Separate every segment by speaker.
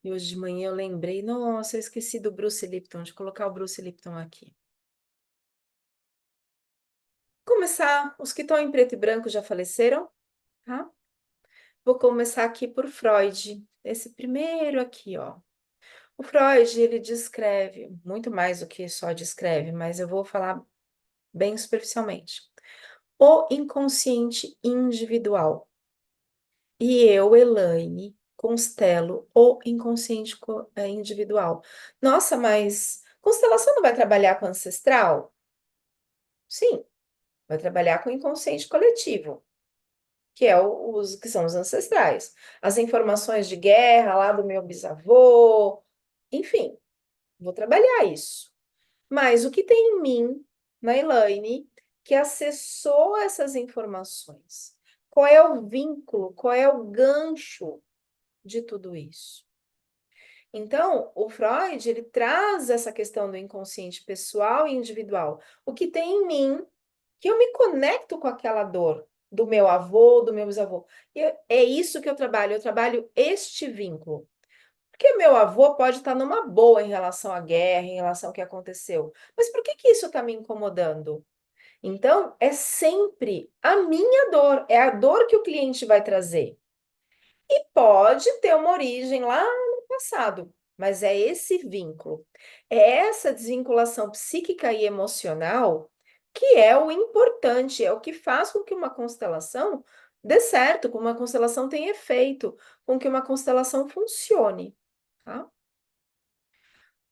Speaker 1: E hoje de manhã eu lembrei, nossa, eu esqueci do Bruce Lipton, de colocar o Bruce Lipton aqui. Começar, os que estão em preto e branco já faleceram, tá? Vou começar aqui por Freud, esse primeiro aqui, ó. O Freud, ele descreve, muito mais do que só descreve, mas eu vou falar bem superficialmente. O inconsciente individual. E eu, Elaine, constelo o inconsciente individual. Nossa, mas constelação não vai trabalhar com ancestral? Sim, vai trabalhar com o inconsciente coletivo, que é os que são os ancestrais. As informações de guerra lá do meu bisavô, enfim, vou trabalhar isso. Mas o que tem em mim, na Elaine, que acessou essas informações? Qual é o vínculo, qual é o gancho de tudo isso? Então, o Freud, ele traz essa questão do inconsciente pessoal e individual. O que tem em mim, que eu me conecto com aquela dor do meu avô, do meu bisavô. É isso que eu trabalho este vínculo. Porque meu avô pode estar numa boa em relação à guerra, em relação ao que aconteceu. Mas por que que isso está me incomodando? Então, é sempre a minha dor, é a dor que o cliente vai trazer. E pode ter uma origem lá no passado, mas é esse vínculo, é essa desvinculação psíquica e emocional que é o importante, é o que faz com que uma constelação dê certo, com que uma constelação tenha efeito, com que uma constelação funcione, tá?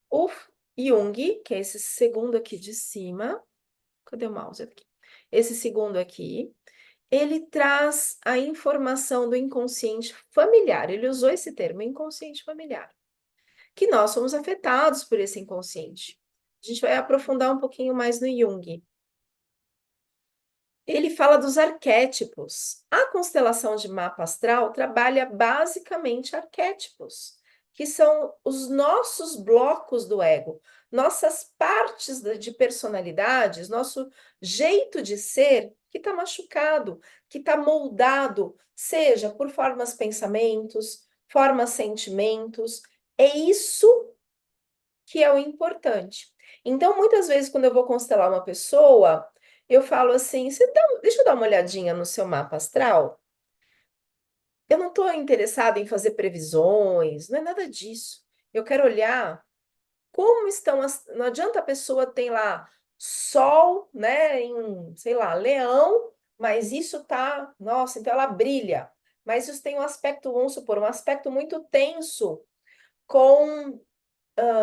Speaker 1: O Jung, que é esse segundo aqui de cima, cadê o mouse aqui? Esse segundo aqui, ele traz a informação do inconsciente familiar. Ele usou esse termo, inconsciente familiar, que nós somos afetados por esse inconsciente. A gente vai aprofundar um pouquinho mais no Jung. Ele fala dos arquétipos. A constelação de mapa astral trabalha basicamente arquétipos, que são os nossos blocos do ego, nossas partes de personalidades, nosso jeito de ser que está machucado, que está moldado, seja por formas pensamentos, formas sentimentos. É isso que é o importante. Então, muitas vezes, quando eu vou constelar uma pessoa, eu falo assim: deixa eu dar uma olhadinha no seu mapa astral. Eu não estou interessada em fazer previsões, não é nada disso. Eu quero olhar como estão as. Não adianta a pessoa ter lá Sol, né, em, sei lá, Leão, mas isso tá. Nossa, então ela brilha. Mas isso tem um aspecto, vamos supor, um aspecto muito tenso com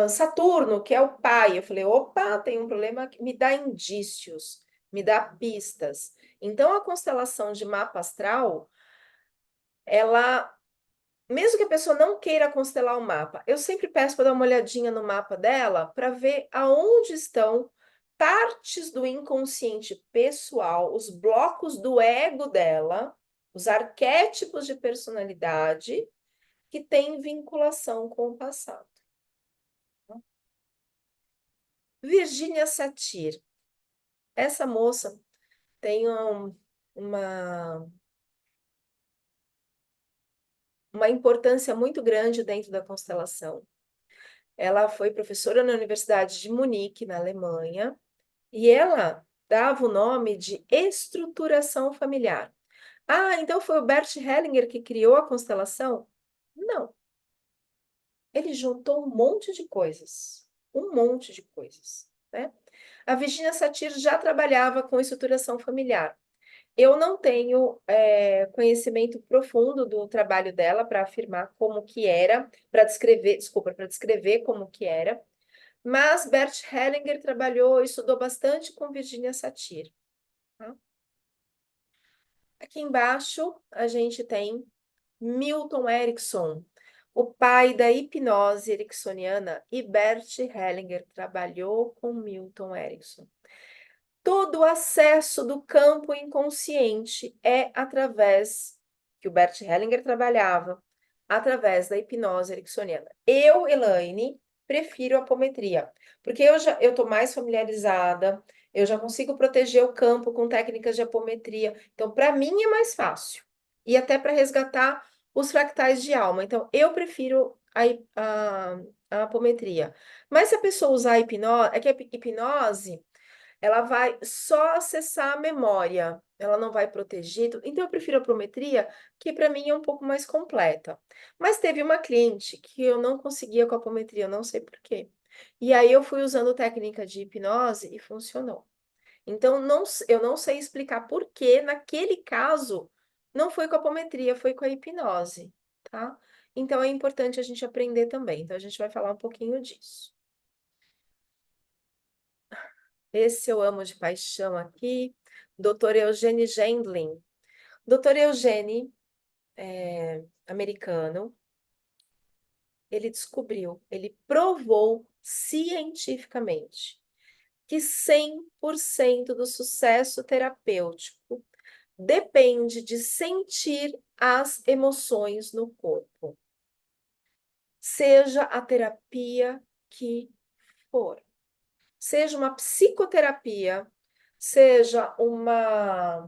Speaker 1: Saturno, que é o pai. Eu falei, opa, tem um problema que me dá indícios, me dá pistas. Então, a constelação de mapa astral, ela, mesmo que a pessoa não queira constelar o mapa, eu sempre peço para dar uma olhadinha no mapa dela para ver aonde estão partes do inconsciente pessoal, os blocos do ego dela, os arquétipos de personalidade que têm vinculação com o passado. Virginia Satir. Essa moça tem uma, uma importância muito grande dentro da constelação. Ela foi professora na Universidade de Munique, na Alemanha, e ela dava o nome de estruturação familiar. Ah, então foi o Bert Hellinger que criou a constelação? Não. Ele juntou um monte de coisas, né? A Virginia Satir já trabalhava com estruturação familiar. Eu não tenho conhecimento profundo do trabalho dela para afirmar como que era, para descrever, desculpa, para descrever como que era, mas Bert Hellinger trabalhou, estudou bastante com Virginia Satir. Tá? Aqui embaixo a gente tem Milton Erickson, o pai da hipnose ericksoniana, e Bert Hellinger trabalhou com Milton Erickson. Todo o acesso do campo inconsciente é através que o Bert Hellinger trabalhava, através da hipnose ericksoniana. Eu, Elaine, prefiro a apometria, porque eu estou mais familiarizada, eu já consigo proteger o campo com técnicas de apometria. Então, para mim é mais fácil. E até para resgatar os fractais de alma. Então, eu prefiro a apometria. Mas se a pessoa usar a hipnose, é que a hipnose, ela vai só acessar a memória, ela não vai proteger. Então, eu prefiro a apometria, que para mim é um pouco mais completa. Mas teve uma cliente que eu não conseguia com a apometria, eu não sei por quê. E aí eu fui usando técnica de hipnose e funcionou. Então, eu não sei explicar por que, naquele caso, não foi com a apometria, foi com a hipnose, tá? Então, é importante a gente aprender também. Então, a gente vai falar um pouquinho disso. Esse eu amo de paixão aqui, Dr. Eugene Gendlin. Dr. Eugene, americano, ele descobriu, ele provou cientificamente que 100% do sucesso terapêutico depende de sentir as emoções no corpo, seja a terapia que for, seja uma psicoterapia, seja uma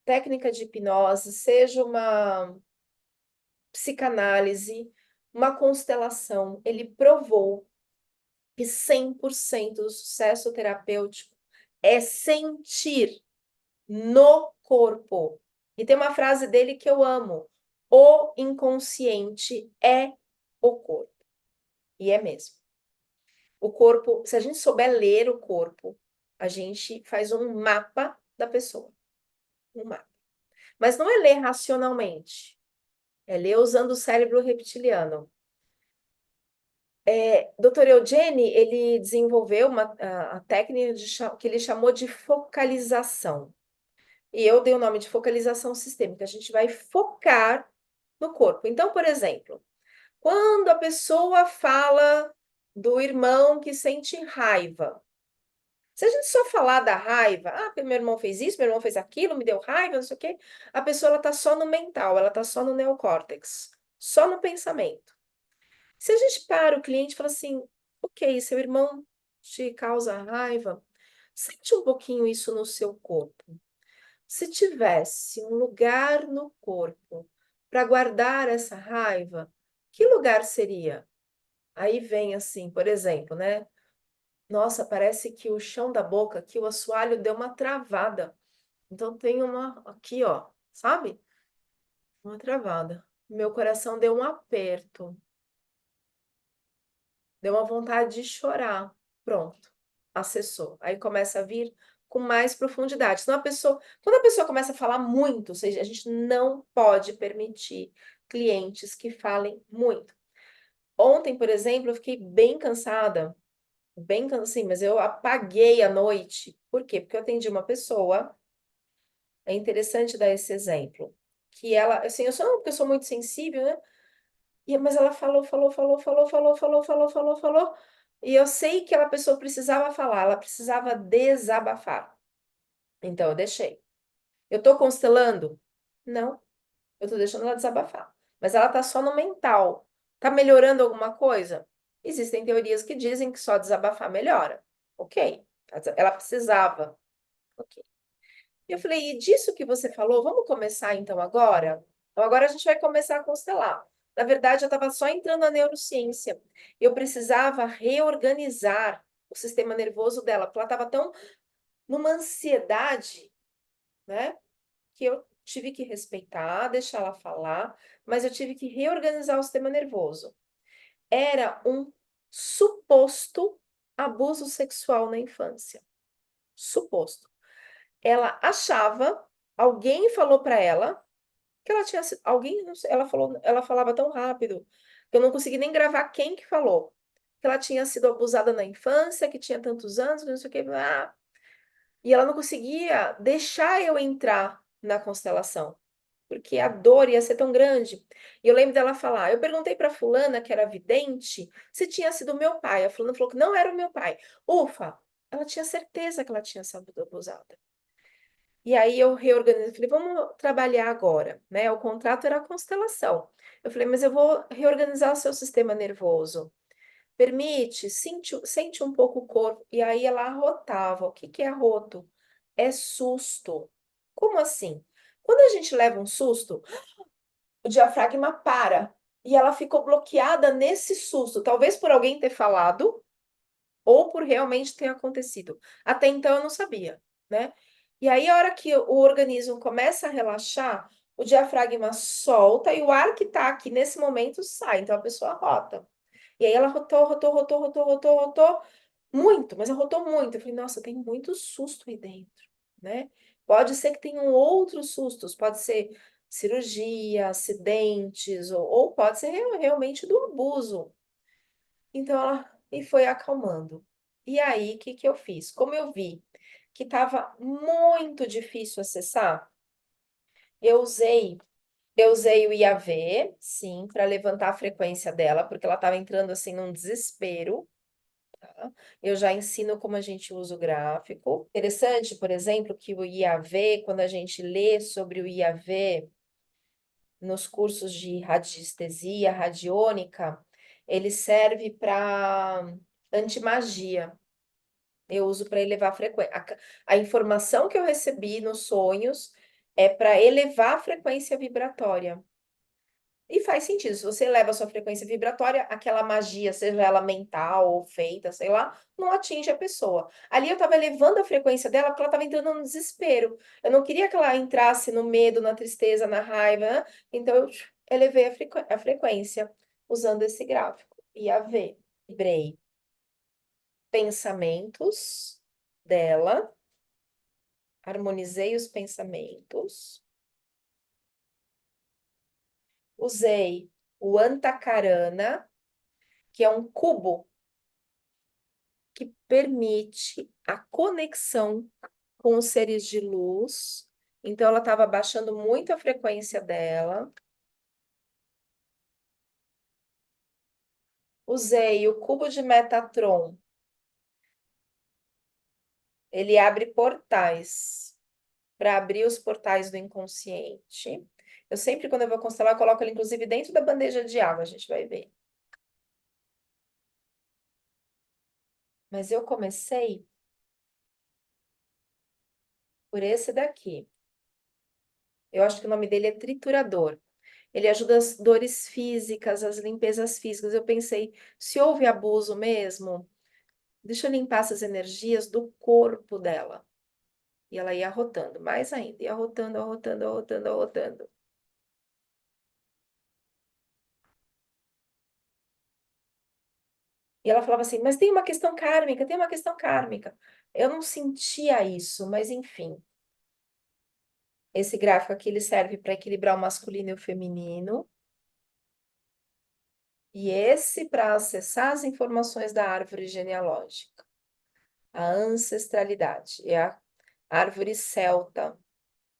Speaker 1: técnica de hipnose, seja uma psicanálise, uma constelação, ele provou que 100% do sucesso terapêutico é sentir no corpo. E tem uma frase dele que eu amo: o inconsciente é o corpo. E é mesmo. O corpo, se a gente souber ler o corpo, a gente faz um mapa da pessoa. Um mapa. Mas não é ler racionalmente, é ler usando o cérebro reptiliano. Dr. Eugene, ele desenvolveu a técnica que ele chamou de focalização. E eu dei o nome de focalização sistêmica. A gente vai focar no corpo. Então, por exemplo, quando a pessoa fala do irmão que sente raiva, se a gente só falar da raiva, porque meu irmão fez isso, meu irmão fez aquilo, me deu raiva, não sei o quê, a pessoa ela tá só no mental, ela tá só no neocórtex, só no pensamento. Se a gente para o cliente e fala assim, ok, seu irmão te causa raiva, sente um pouquinho isso no seu corpo. Se tivesse um lugar no corpo para guardar essa raiva, que lugar seria? Aí vem assim, por exemplo, né? Nossa, parece que o chão da boca, que o assoalho deu uma travada. Então tem uma aqui, ó, sabe? Uma travada. Meu coração deu um aperto. Deu uma vontade de chorar. Pronto, acessou. Aí começa a vir com mais profundidade. Senão quando a pessoa começa a falar muito, ou seja, a gente não pode permitir clientes que falem muito. Ontem, por exemplo, eu fiquei bem cansada, assim, mas eu apaguei a noite. Por quê? Porque eu atendi uma pessoa, é interessante dar esse exemplo, que ela, assim, eu sou uma pessoa muito sensível, né? Mas ela falou, e eu sei que aquela pessoa precisava falar, ela precisava desabafar. Então eu deixei. Eu tô constelando? Não, eu tô deixando ela desabafar. Mas ela tá só no mental. Tá melhorando alguma coisa? Existem teorias que dizem que só desabafar melhora. Ok. Ela precisava. Ok. E eu falei, e disso que você falou, vamos começar então agora? Então agora a gente vai começar a constelar. Na verdade, eu estava só entrando na neurociência. Eu precisava reorganizar o sistema nervoso dela, porque ela estava tão numa ansiedade, né? Que eu tive que respeitar, deixar ela falar, mas eu tive que reorganizar o sistema nervoso. Era um suposto abuso sexual na infância. Suposto. Ela achava, alguém falou para ela que ela tinha sido, alguém, não sei, ela falou, ela falava tão rápido que eu não consegui nem gravar quem que falou. Que ela tinha sido abusada na infância, que tinha tantos anos, que não sei o que, e ela não conseguia deixar eu entrar na constelação, porque a dor ia ser tão grande. E eu lembro dela falar, eu perguntei para fulana, que era vidente, se tinha sido meu pai. A fulana falou que não era o meu pai. Ufa, ela tinha certeza que ela tinha sido abusada. E aí eu reorganizei, falei, vamos trabalhar agora, né? O contrato era a constelação. Eu falei, mas eu vou reorganizar o seu sistema nervoso. Permite, sente um pouco o corpo. E aí ela arrotava. O que que é arroto? É susto. Como assim? Quando a gente leva um susto, o diafragma para. E ela ficou bloqueada nesse susto, talvez por alguém ter falado ou por realmente ter acontecido. Até então eu não sabia, né? E aí, a hora que o organismo começa a relaxar, o diafragma solta e o ar que tá aqui nesse momento sai. Então a pessoa rota. E aí ela rotou, rotou, rotou, rotou, rotou, rotou muito, mas ela rotou muito. Eu falei, nossa, tem muito susto aí dentro, né? Pode ser que tenham outros sustos, pode ser cirurgia, acidentes, ou pode ser realmente do abuso. Então ela e foi acalmando. E aí, o que que eu fiz? Como eu vi que estava muito difícil acessar, eu usei, eu usei o IAV, sim, para levantar a frequência dela, porque ela estava entrando assim num desespero. Tá? Eu já ensino como a gente usa o gráfico. Interessante, por exemplo, que o IAV, quando a gente lê sobre o IAV nos cursos de radiestesia, radiônica, ele serve para antimagia. Eu uso para elevar a frequência. A informação que eu recebi nos sonhos é para elevar a frequência vibratória. E faz sentido. Se você eleva a sua frequência vibratória, aquela magia, seja ela mental ou feita, sei lá, não atinge a pessoa. Ali eu estava elevando a frequência dela porque ela estava entrando no desespero. Eu não queria que ela entrasse no medo, na tristeza, na raiva, né? Então eu elevei a frequência usando esse gráfico. E a ver, vibrei pensamentos dela, harmonizei os pensamentos, usei o Antakarana, que é um cubo que permite a conexão com os seres de luz. Então, ela estava baixando muito a frequência dela. Usei o cubo de Metatron. Ele abre portais, para abrir os portais do inconsciente. Eu sempre, quando eu vou constelar, eu coloco ele, inclusive, dentro da bandeja de água, a gente vai ver. Mas eu comecei por esse daqui. Eu acho que o nome dele é triturador. Ele ajuda as dores físicas, as limpezas físicas. Eu pensei, se houve abuso mesmo, deixa eu limpar essas energias do corpo dela. E ela ia arrotando, mais ainda, ia arrotando, arrotando, arrotando, arrotando. E ela falava assim, mas tem uma questão kármica, tem uma questão kármica. Eu não sentia isso, mas enfim. Esse gráfico aqui, ele serve para equilibrar o masculino e o feminino. E esse para acessar as informações da árvore genealógica. A ancestralidade. É a árvore celta,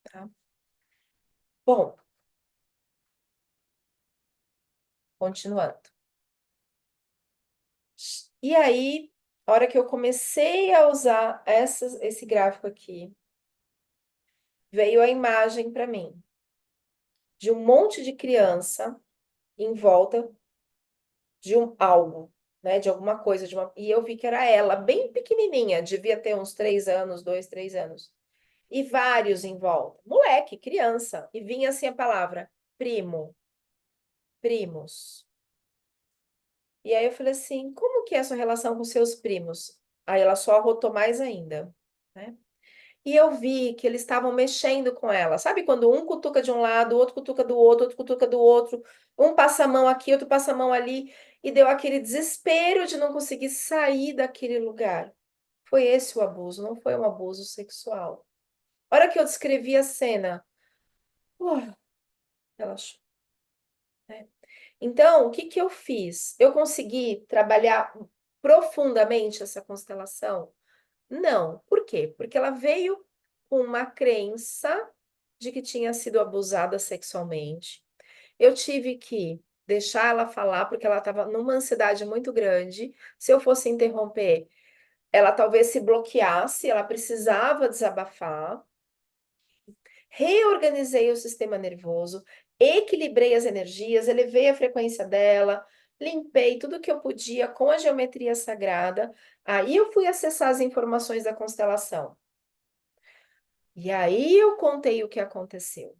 Speaker 1: tá? Bom, continuando. E aí, a hora que eu comecei a usar esse gráfico aqui, veio a imagem para mim de um monte de criança em volta de um algo, né? De alguma coisa, e eu vi que era ela, bem pequenininha, devia ter uns 3 anos, 2, 3 anos. E vários em volta. Moleque, criança. E vinha assim a palavra primo, primos. E aí eu falei assim, como que é a sua relação com seus primos? Aí ela só arrotou mais ainda, né? E eu vi que eles estavam mexendo com ela. Sabe quando um cutuca de um lado, outro cutuca do outro, outro cutuca do outro, um passa a mão aqui, outro passa a mão ali, e deu aquele desespero de não conseguir sair daquele lugar. Foi esse o abuso, não foi um abuso sexual. A hora que eu descrevi a cena, uh, relaxou, né? Então, o que que eu fiz? Eu consegui trabalhar profundamente essa constelação? Não. Por quê? Porque ela veio com uma crença de que tinha sido abusada sexualmente. Eu tive que deixar ela falar, porque ela estava numa ansiedade muito grande. Se eu fosse interromper, ela talvez se bloqueasse, ela precisava desabafar. Reorganizei o sistema nervoso, equilibrei as energias, elevei a frequência dela, limpei tudo que eu podia com a geometria sagrada. Aí eu fui acessar as informações da constelação. E aí eu contei o que aconteceu.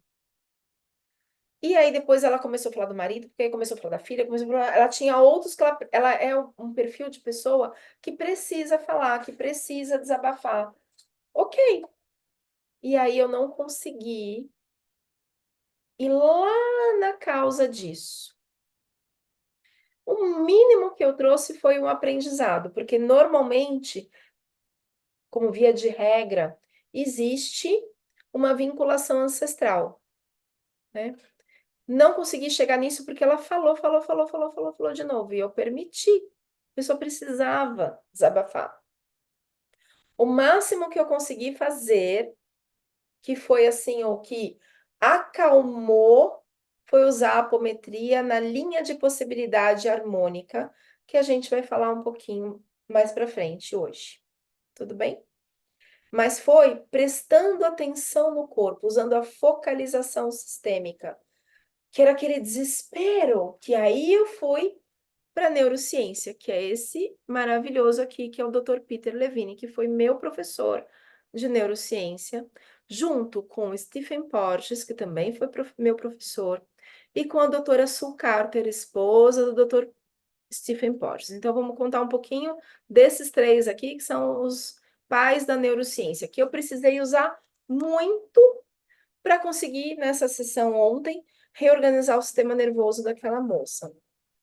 Speaker 1: E aí depois ela começou a falar do marido, porque aí começou a falar da filha, ela tinha outros que ela é um perfil de pessoa que precisa falar, que precisa desabafar. Ok. E aí eu não consegui ir lá na causa disso. O mínimo que eu trouxe foi um aprendizado, porque normalmente, como via de regra, existe uma vinculação ancestral, né? Não consegui chegar nisso porque ela falou de novo, e eu permiti. A pessoa precisava desabafar. O máximo que eu consegui fazer, que foi assim, o que acalmou, foi usar a apometria na linha de possibilidade harmônica, que a gente vai falar um pouquinho mais para frente hoje. Tudo bem? Mas foi prestando atenção no corpo, usando a focalização sistêmica, que era aquele desespero, que aí eu fui para a neurociência, que é esse maravilhoso aqui, que é o Dr. Peter Levine, que foi meu professor de neurociência, junto com o Stephen Porges, que também foi meu professor, e com a doutora Sue Carter, esposa do Dr. Stephen Porges. Então, vamos contar um pouquinho desses três aqui, que são os pais da neurociência, que eu precisei usar muito para conseguir, nessa sessão ontem, reorganizar o sistema nervoso daquela moça.